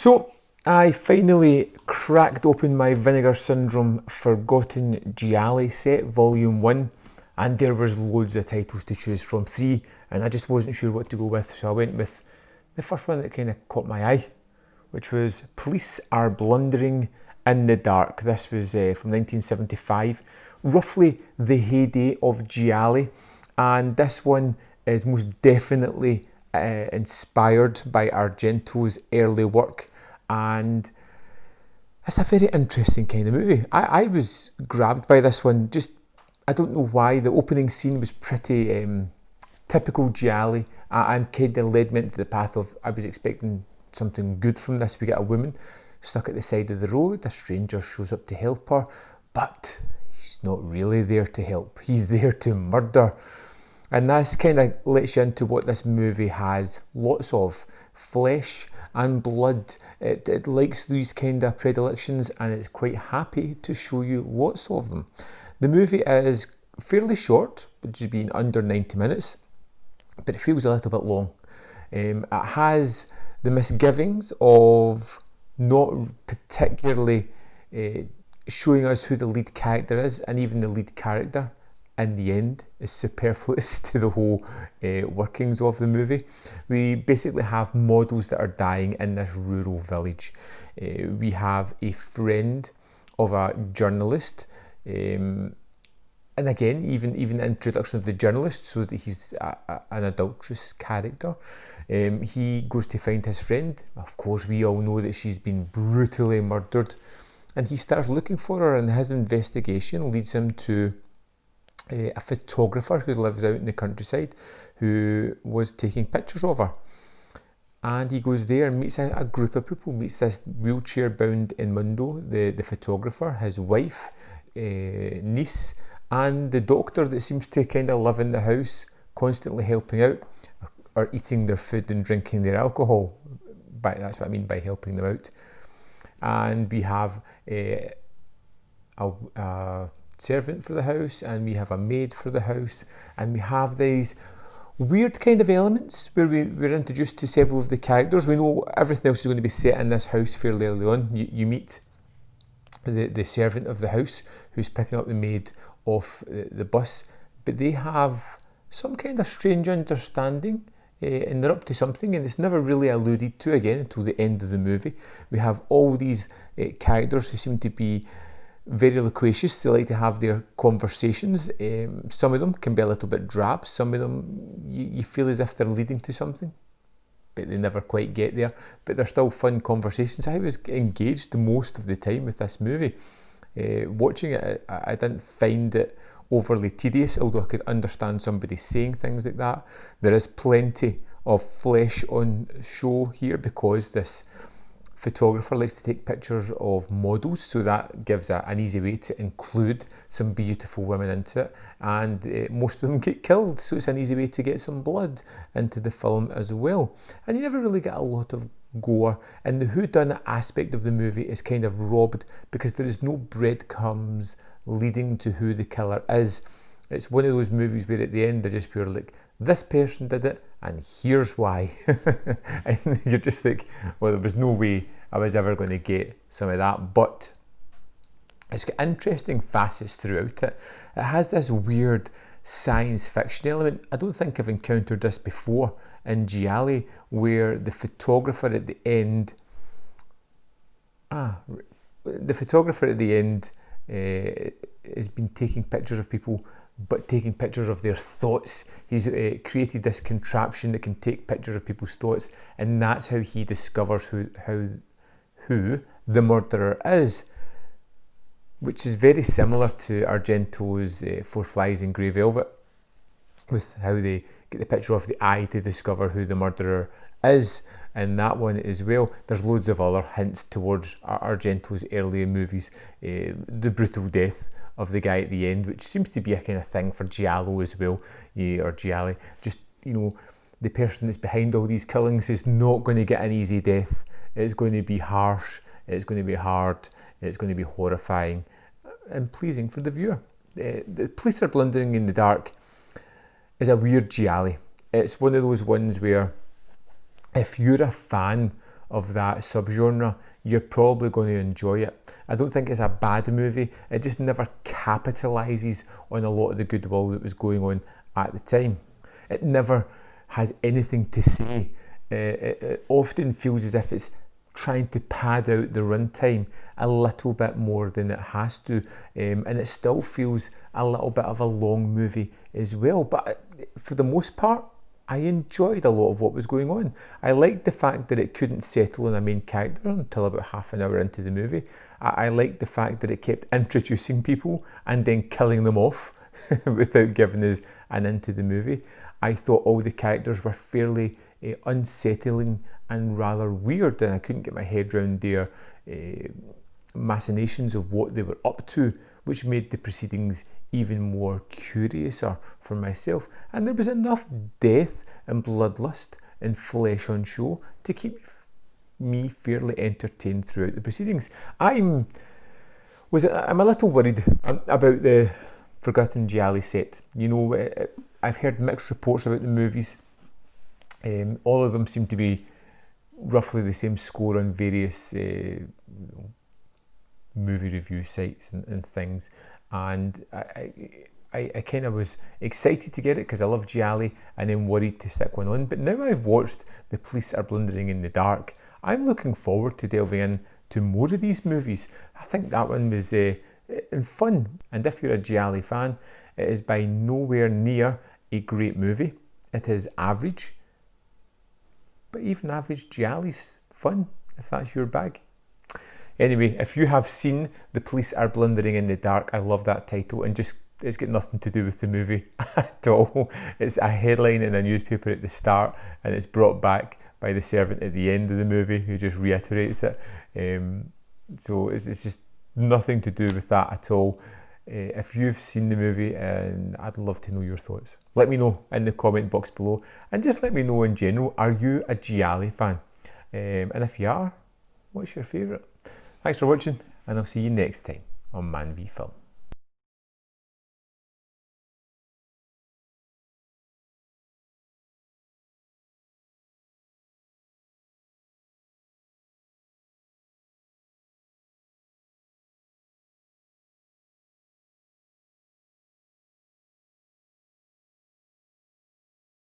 So I finally cracked open my Vinegar Syndrome Forgotten Giallo set, Volume 1, and there was loads of titles to choose from, 3, and I just wasn't sure what to go with, so I went with the first one that kind of caught my eye, which was Police Are Blundering in the Dark. This was from 1975, roughly the heyday of Giallo, and this one is most definitely inspired by Argento's early work, and it's a very interesting kind of movie. I was grabbed by this one, just I don't know why. The opening scene was pretty typical Giallo, and kind of led me into the path of I was expecting something good from this. We get a woman stuck at the side of the road, a stranger shows up to help her, but he's not really there to help, he's there to murder. And this kind of lets you into what this movie has lots of: flesh and blood. It likes these kind of predilections, and it's quite happy to show you lots of them. The movie is fairly short, which has been under 90 minutes, but it feels a little bit long. It has the misgivings of not particularly showing us who the lead character is, and even the lead character in the end is superfluous to the whole workings of the movie. We basically have models that are dying in this rural village. We have a friend of a journalist, and again, even the introduction of the journalist shows that he's an adulterous character. He goes to find his friend. Of course, we all know that she's been brutally murdered, and he starts looking for her, and his investigation leads him to a photographer who lives out in the countryside who was taking pictures of her. And he goes there and meets a group of people, meets this wheelchair-bound Inmundo, the photographer, his wife, niece, and the doctor that seems to kind of live in the house, constantly helping out, or eating their food and drinking their alcohol. That's what I mean by helping them out. And we have a servant for the house, and we have a maid for the house, and we have these weird kind of elements where we're introduced to several of the characters. We know everything else is going to be set in this house fairly early on. You meet the servant of the house who's picking up the maid off the bus, but they have some kind of strange understanding, and they're up to something, and it's never really alluded to again until the end of the movie. We have all these characters who seem to be very loquacious. They like to have their conversations. Some of them can be a little bit drab. Some of them you feel as if they're leading to something, but they never quite get there. But they're still fun conversations. I was engaged most of the time with this movie. Watching it, I didn't find it overly tedious, although I could understand somebody saying things like that. There is plenty of flesh on show here because this photographer likes to take pictures of models, so that gives an easy way to include some beautiful women into it, and most of them get killed, so it's an easy way to get some blood into the film as well. And you never really get a lot of gore, and the whodunit aspect of the movie is kind of robbed because there is no breadcrumbs leading to who the killer is. It's one of those movies where at the end they're just pure like, this person did it, and here's why. And you're just like, well, there was no way I was ever going to get some of that. But it's got interesting facets throughout it. It has this weird science fiction element. I don't think I've encountered this before in Giallo, where the photographer at the end has been taking pictures of people, but taking pictures of their thoughts. He's created this contraption that can take pictures of people's thoughts, and that's how he discovers who the murderer is, which is very similar to Argento's Four Flies in Grey Velvet, with how they get the picture of the eye to discover who the murderer is. In that one as well, there's loads of other hints towards Argento's earlier movies. The brutal death of the guy at the end, which seems to be a kind of thing for Giallo as well, or Giallo. Just, the person that's behind all these killings is not going to get an easy death. It's going to be harsh, it's going to be hard, it's going to be horrifying and pleasing for the viewer. The Police Are Blundering in the Dark is a weird Giallo. It's one of those ones where if you're a fan of that subgenre, you're probably going to enjoy it. I don't think it's a bad movie, it just never capitalises on a lot of the goodwill that was going on at the time. It never has anything to say. It often feels as if it's trying to pad out the runtime a little bit more than it has to, and it still feels a little bit of a long movie as well. But for the most part, I enjoyed a lot of what was going on. I liked the fact that it couldn't settle on a main character until about half an hour into the movie. I liked the fact that it kept introducing people and then killing them off without giving us an into the movie. I thought all the characters were fairly unsettling and rather weird, and I couldn't get my head around their machinations of what they were up to, which made the proceedings even more curiouser for myself. And there was enough death and bloodlust and flesh on show to keep me fairly entertained throughout the proceedings. I'm a little worried about the Forgotten Giallo set. You know, I've heard mixed reports about the movies. All of them seem to be roughly the same score on various movie review sites and things, and I kind of was excited to get it because I love Giallo, and then worried to stick one on. But now I've watched The Police Are Blundering in the Dark, I'm looking forward to delving in to more of these movies. I think that one was fun, and if you're a Giallo fan, it is by nowhere near a great movie. It is average, but even average Giallo's fun, if that's your bag. Anyway, if you have seen The Police Are Blundering in the Dark, I love that title, and just it's got nothing to do with the movie at all. It's a headline in a newspaper at the start, and it's brought back by the servant at the end of the movie who just reiterates it. So it's just nothing to do with that at all. If you've seen the movie, and I'd love to know your thoughts. Let me know in the comment box below, and just let me know in general, are you a Giallo fan? And if you are, what's your favourite? Thanks for watching, and I'll see you next time on Man v Film.